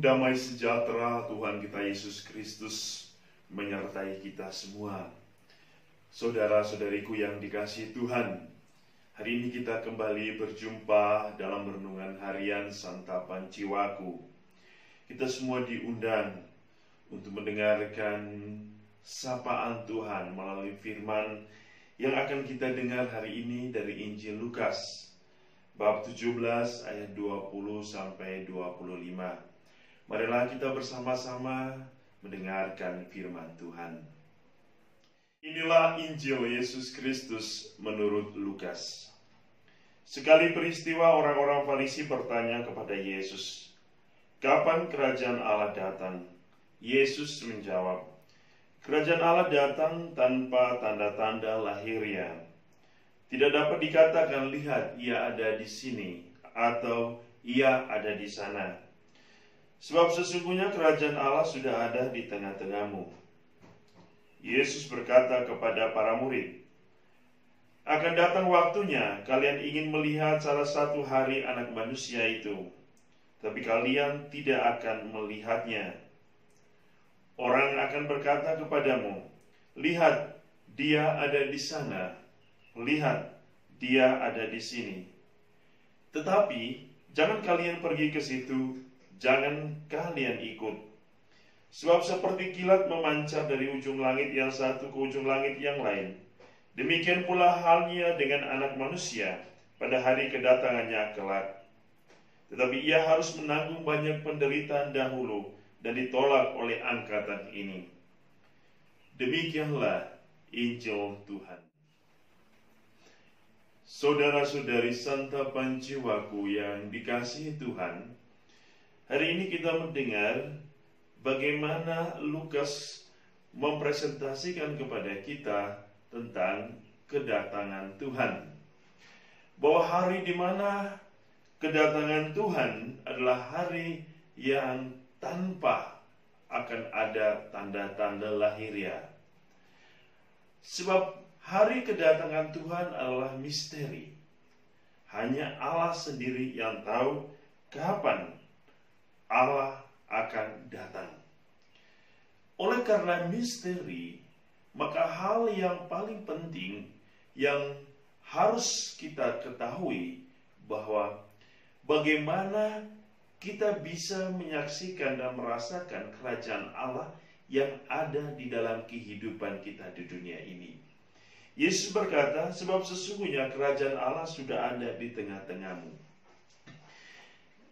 Damai sejahtera Tuhan kita Yesus Kristus menyertai kita semua. Saudara-saudariku yang dikasihi Tuhan, hari ini kita kembali berjumpa dalam renungan harian Santapan Jiwaku. Kita semua diundang untuk mendengarkan sapaan Tuhan melalui firman yang akan kita dengar hari ini dari Injil Lukas, bab 17 ayat 20 sampai 25. Marilah kita bersama-sama mendengarkan firman Tuhan. Inilah Injil Yesus Kristus menurut Lukas. Sekali peristiwa orang-orang Farisi bertanya kepada Yesus, "Kapan kerajaan Allah datang?" Yesus menjawab, "Kerajaan Allah datang tanpa tanda-tanda lahiriah. Tidak dapat dikatakan, lihat ia ada di sini, atau ia ada di sana. Sebab sesungguhnya kerajaan Allah sudah ada di tengah-tengahmu." Yesus berkata kepada para murid, "Akan datang waktunya kalian ingin melihat salah satu hari Anak Manusia itu, tapi kalian tidak akan melihatnya. Orang akan berkata kepadamu, lihat, dia ada di sana. Lihat, dia ada di sini. Tetapi jangan kalian pergi ke situ, jangan kalian ikut. Sebab seperti kilat memancar dari ujung langit yang satu ke ujung langit yang lain, demikian pula halnya dengan Anak Manusia pada hari kedatangannya kelak. Tetapi ia harus menanggung banyak penderitaan dahulu dan ditolak oleh angkatan ini." Demikianlah Injil Tuhan. Saudara-saudari Santapan Jiwaku yang dikasihi Tuhan, hari ini kita mendengar bagaimana Lukas mempresentasikan kepada kita tentang kedatangan Tuhan. Bahwa hari di mana kedatangan Tuhan adalah hari yang tanpa akan ada tanda-tanda lahiriah. Sebab hari kedatangan Tuhan adalah misteri. Hanya Allah sendiri yang tahu kapan Allah akan datang. Oleh karena misteri, maka hal yang paling penting yang harus kita ketahui bahwa bagaimana kita bisa menyaksikan dan merasakan kerajaan Allah yang ada di dalam kehidupan kita di dunia ini. Yesus berkata, sebab sesungguhnya kerajaan Allah sudah ada di tengah-tengahmu.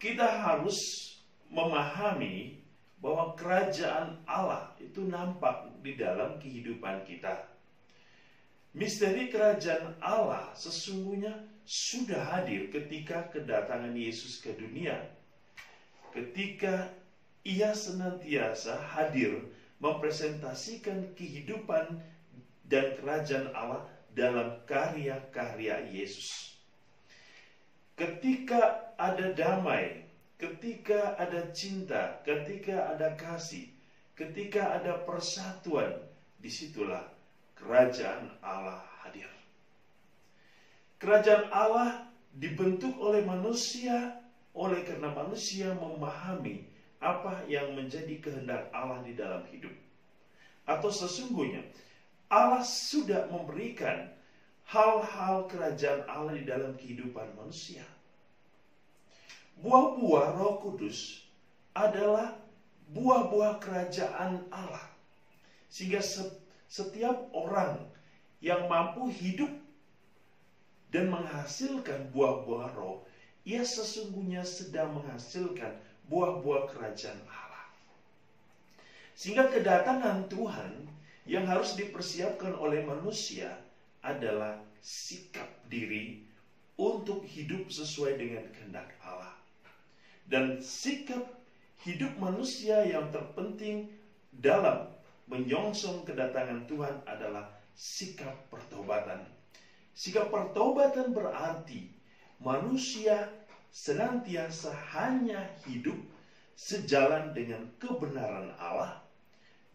Kita harus memahami bahwa kerajaan Allah itu nampak di dalam kehidupan kita. Misteri kerajaan Allah sesungguhnya sudah hadir ketika kedatangan Yesus ke dunia. Ketika ia senantiasa hadir mempresentasikan kehidupan dan kerajaan Allah dalam karya-karya Yesus. Ketika ada damai, ketika ada cinta, ketika ada kasih, ketika ada persatuan, disitulah kerajaan Allah hadir. Kerajaan Allah dibentuk oleh manusia, oleh karena manusia memahami apa yang menjadi kehendak Allah di dalam hidup. Atau sesungguhnya Allah sudah memberikan hal-hal kerajaan Allah di dalam kehidupan manusia. Buah-buah Roh Kudus adalah buah-buah kerajaan Allah. Sehingga setiap orang yang mampu hidup dan menghasilkan buah-buah roh, ia sesungguhnya sedang menghasilkan buah-buah kerajaan Allah. Sehingga kedatangan Tuhan yang harus dipersiapkan oleh manusia adalah sikap diri untuk hidup sesuai dengan kehendak Allah. Dan sikap hidup manusia yang terpenting dalam menyongsong kedatangan Tuhan adalah sikap pertobatan. Sikap pertobatan berarti manusia senantiasa hanya hidup sejalan dengan kebenaran Allah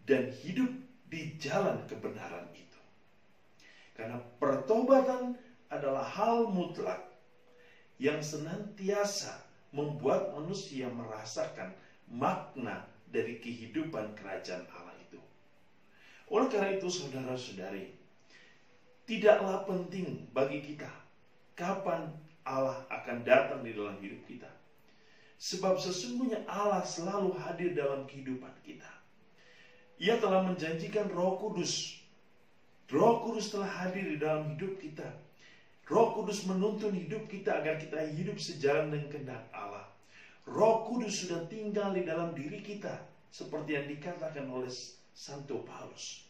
dan hidup di jalan kebenaran itu. Karena pertobatan adalah hal mutlak yang senantiasa membuat manusia merasakan makna dari kehidupan kerajaan Allah itu. Oleh karena itu saudara-saudari, tidaklah penting bagi kita kapan Allah akan datang di dalam hidup kita. Sebab sesungguhnya Allah selalu hadir dalam kehidupan kita. Ia telah menjanjikan Roh Kudus. Roh Kudus telah hadir di dalam hidup kita. Roh Kudus menuntun hidup kita agar kita hidup sejalan dengan kehendak Allah. Roh Kudus sudah tinggal di dalam diri kita, seperti yang dikatakan oleh Santo Paulus.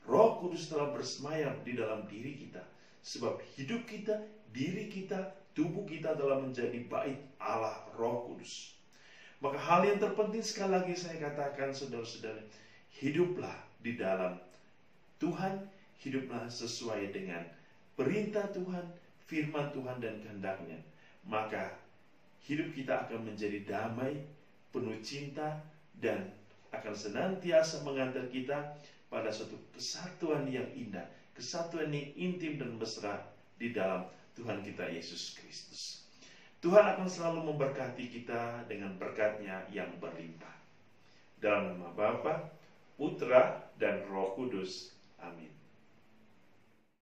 Roh Kudus telah bersemayam di dalam diri kita, sebab hidup kita, diri kita, tubuh kita telah menjadi bait Allah Roh Kudus. Maka hal yang terpenting sekali lagi saya katakan, saudara-saudara, hiduplah di dalam Tuhan, hiduplah sesuai dengan perintah Tuhan, firman Tuhan dan kehendak-Nya. Maka hidup kita akan menjadi damai, penuh cinta, dan akan senantiasa mengantar kita pada suatu kesatuan yang indah, kesatuan yang intim dan mesra di dalam Tuhan kita Yesus Kristus. Tuhan akan selalu memberkati kita dengan berkat-Nya yang berlimpah. Dalam nama Bapa, Putra, dan Roh Kudus. Amin.